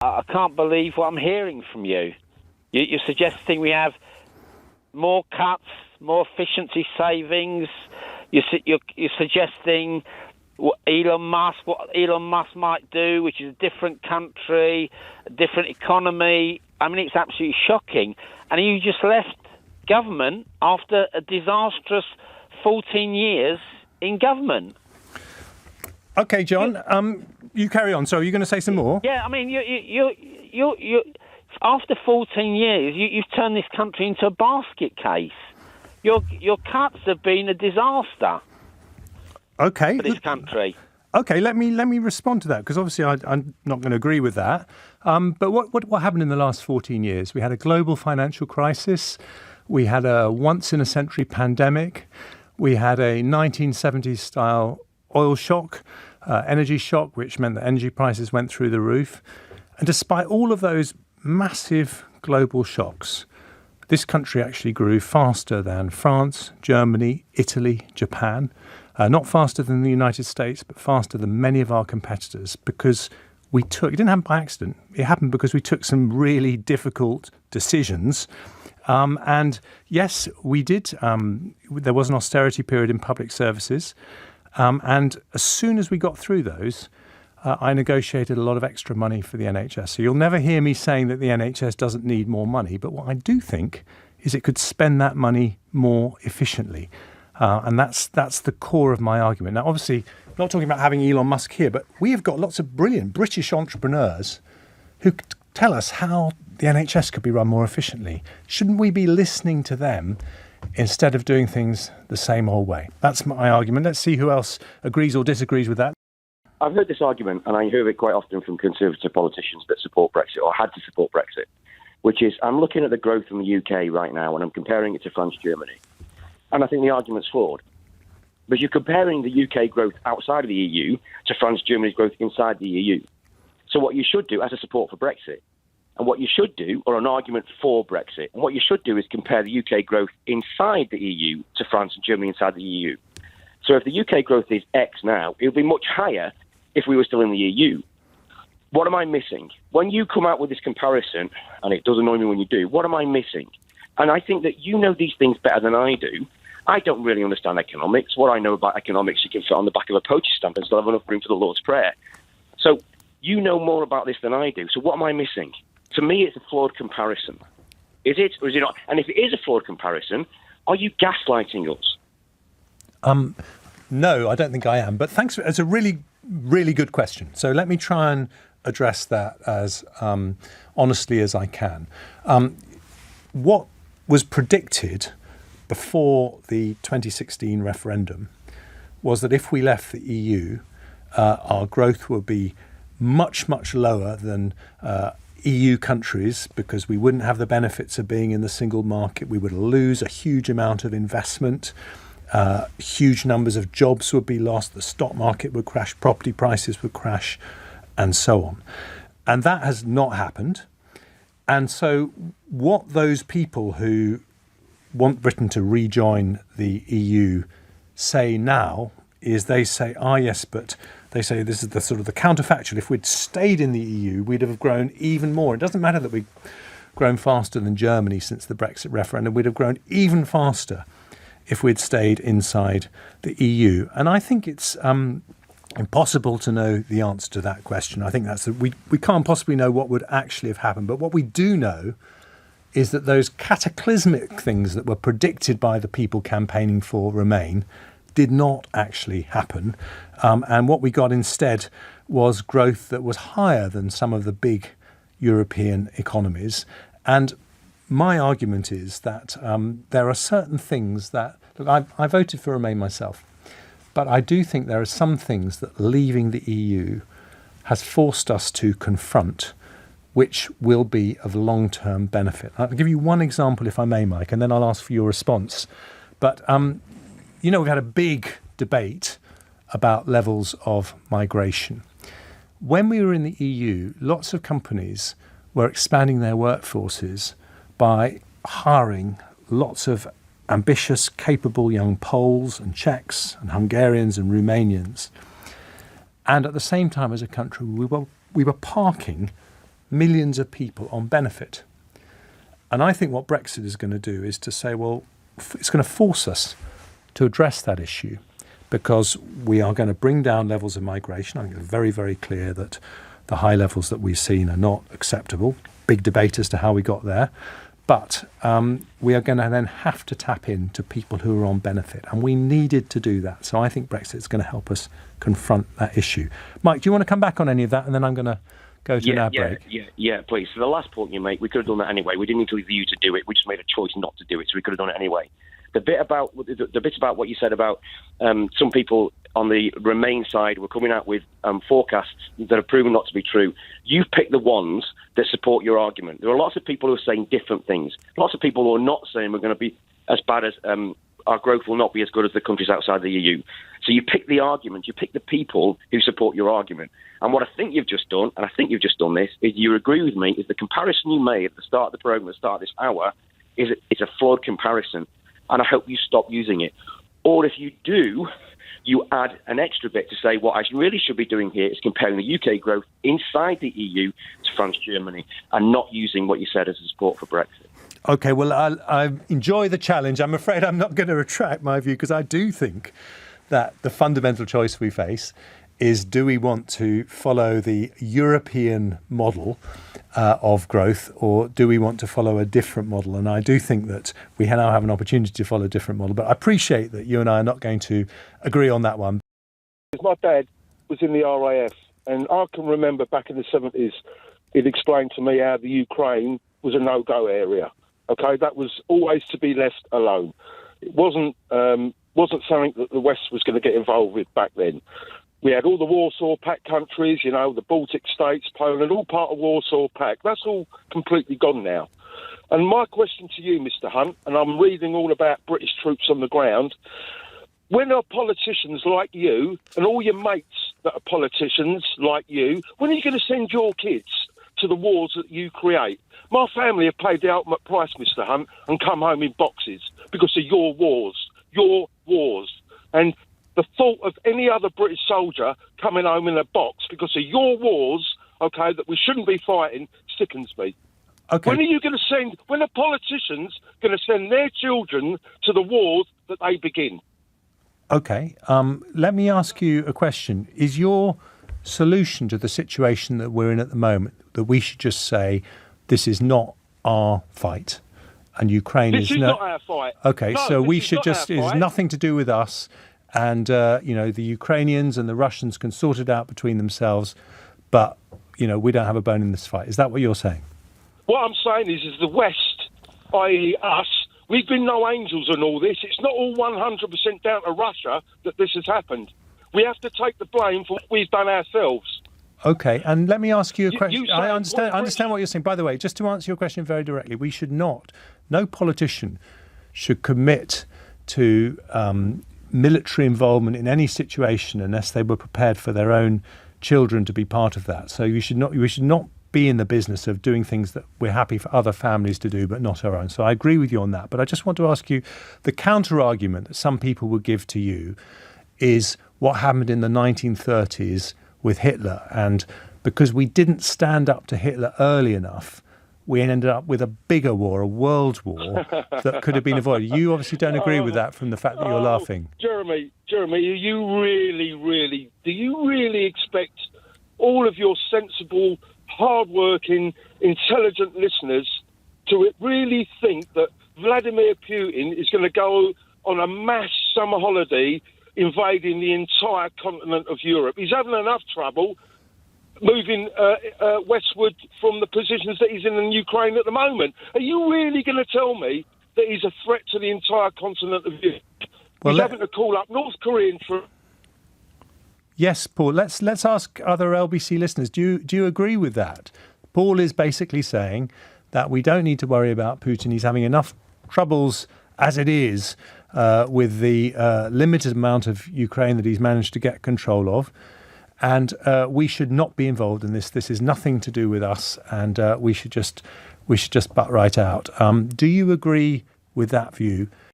I can't believe what I'm hearing from you. You're suggesting we have more cuts, more efficiency savings. You're suggesting what Elon Musk might do, which is a different country, a different economy. I mean, it's absolutely shocking. And you just left government after a disastrous 14 years in government. Okay, John, you carry on. So are you going to say some more? Yeah, I mean, you after 14 years, you've turned this country into a basket case. Your cuts have been a disaster. Okay. For this country. Okay, let me respond to that, because obviously I'm not going to agree with that. But what happened in the last 14 years? We had a global financial crisis. We had a once-in-a-century pandemic. We had a 1970s-style oil shock, energy shock, which meant that energy prices went through the roof. And despite all of those massive global shocks, this country actually grew faster than France, Germany, Italy, Japan. Not faster than the United States, but faster than many of our competitors, because it didn't happen by accident. It happened because we took some really difficult decisions. And yes, we did. There was an austerity period in public services. And as soon as we got through those, I negotiated a lot of extra money for the NHS. So you'll never hear me saying that the NHS doesn't need more money. But what I do think is it could spend that money more efficiently. And that's the core of my argument. Now, obviously, I'm not talking about having Elon Musk here, but we have got lots of brilliant British entrepreneurs who tell us how the NHS could be run more efficiently. Shouldn't we be listening to them instead of doing things the same old way? That's my argument. Let's see who else agrees or disagrees with that. I've heard this argument, and I hear it quite often from Conservative politicians that support Brexit or had to support Brexit, which is I'm looking at the growth in the UK right now, and I'm comparing it to France, Germany. And I think the argument's flawed. But you're comparing the UK growth outside of the EU to France, Germany's growth inside the EU. So what you should do as a support for Brexit, and what you should do, or an argument for Brexit, and what you should do is compare the UK growth inside the EU to France and Germany inside the EU. So if the UK growth is X now, it would be much higher if we were still in the EU. What am I missing? When you come out with this comparison, and it does annoy me when you do, what am I missing? And I think that you know these things better than I do. I don't really understand economics. What I know about economics, you can fit on the back of a postage stamp and still have enough room for the Lord's Prayer. So you know more about this than I do. So what am I missing? To me, it's a flawed comparison. Is it or is it not? And if it is a flawed comparison, are you gaslighting us? No, I don't think I am. But thanks. It's a really, really good question. So let me try and address that as honestly as I can. What was predicted before the 2016 referendum was that if we left the EU, our growth would be much, much lower than EU countries, because we wouldn't have the benefits of being in the single market. We would lose a huge amount of investment. Huge numbers of jobs would be lost. The stock market would crash. Property prices would crash, and so on. And that has not happened. And so what those people who want Britain to rejoin the EU say now is they say, yes, but they say this is the sort of the counterfactual. If we'd stayed in the EU, we'd have grown even more. It doesn't matter that we've grown faster than Germany since the Brexit referendum. We'd have grown even faster if we'd stayed inside the EU. And I think it's impossible to know the answer to that question. I think we can't possibly know what would actually have happened. But what we do know is that those cataclysmic things that were predicted by the people campaigning for Remain did not actually happen. And what we got instead was growth that was higher than some of the big European economies. And my argument is that there are certain things that, look, I voted for Remain myself, but I do think there are some things that leaving the EU has forced us to confront, which will be of long-term benefit. I'll give you one example, if I may, Mike, and then I'll ask for your response. But, we've had a big debate about levels of migration. When we were in the EU, lots of companies were expanding their workforces by hiring lots of ambitious, capable young Poles and Czechs and Hungarians and Romanians. And at the same time, as a country, we were parking millions of people on benefit. And I think what Brexit is going to do is to say, well, it's going to force us to address that issue, because we are going to bring down levels of migration. I think it's very, very clear that the high levels that we've seen are not acceptable. Big debate as to how we got there. But we are going to then have to tap into people who are on benefit. And we needed to do that. So I think Brexit is going to help us confront that issue. Mike, do you want to come back on any of that? And then I'm going to go to an ad break. Yeah, please. So the last point you make, we could have done that anyway. We didn't need to leave you to do it. We just made a choice not to do it. So we could have done it anyway. The bit about what you said about some people on the Remain side were coming out with forecasts that are proven not to be true. You've picked the ones that support your argument. There are lots of people who are saying different things. Lots of people who are not saying we're going to be as bad as our growth will not be as good as the countries outside the EU. So you pick the argument, you pick the people who support your argument. And what I think you've just done, and I think you've just done this, is you agree with me, is the comparison you made at the start of the programme, at the start of this hour, it's a flawed comparison. And I hope you stop using it. Or if you do, you add an extra bit to say what I really should be doing here is comparing the UK growth inside the EU to France, Germany, and not using what you said as a support for Brexit. OK, well, I enjoy the challenge. I'm afraid I'm not going to retract my view, because I do think that the fundamental choice we face is, do we want to follow the European model of growth, or do we want to follow a different model? And I do think that we now have an opportunity to follow a different model. But I appreciate that you and I are not going to agree on that one. My dad was in the RAF, and I can remember back in the 70s, it explained to me how the Ukraine was a no-go area. OK, that was always to be left alone. It wasn't something that the West was going to get involved with back then. We had all the Warsaw Pact countries, the Baltic states, Poland, all part of Warsaw Pact. That's all completely gone now. And my question to you, Mr. Hunt, and I'm reading all about British troops on the ground, when are politicians like you and all your mates that are politicians like you, when are you going to send your kids to the wars that you create? My family have paid the ultimate price, Mr. Hunt, and come home in boxes because of your wars. Your wars. And the thought of any other British soldier coming home in a box because of your wars, OK, that we shouldn't be fighting, sickens me. Okay. When are politicians going to send their children to the wars that they begin? OK, let me ask you a question. Is your solution to the situation that we're in at the moment that we should just say, this is not our fight, and Ukraine is not our fight? OK, no, so we should just, it has nothing to do with us. And, the Ukrainians and the Russians can sort it out between themselves. But, we don't have a bone in this fight. Is that what you're saying? What I'm saying is the West, i.e. us, we've been no angels in all this. It's not all 100% down to Russia that this has happened. We have to take the blame for what we've done ourselves. OK, and let me ask you a question. I understand what you're saying. By the way, just to answer your question very directly, no politician should commit to military involvement in any situation unless they were prepared for their own children to be part of that. So we should not be in the business of doing things that we're happy for other families to do, but not our own. So I agree with you on that. But I just want to ask you, the counter argument that some people would give to you is what happened in the 1930s with Hitler. And because we didn't stand up to Hitler early enough, we ended up with a bigger war, a world war, that could have been avoided. You obviously don't agree with that from the fact that you're laughing. Jeremy, do you really expect all of your sensible, hard-working, intelligent listeners to really think that Vladimir Putin is going to go on a mass summer holiday invading the entire continent of Europe? He's having enough trouble moving westward from the positions that he's in Ukraine at the moment. Are you really going to tell me that he's a threat to the entire continent of Europe? He's having to call up North Korean troops. Yes, Paul, let's ask other LBC listeners. Do you agree with that? Paul is basically saying that we don't need to worry about Putin. He's having enough troubles as it is with the limited amount of Ukraine that he's managed to get control of. And we should not be involved in this. This is nothing to do with us, and we should just butt right out. Do you agree with that view?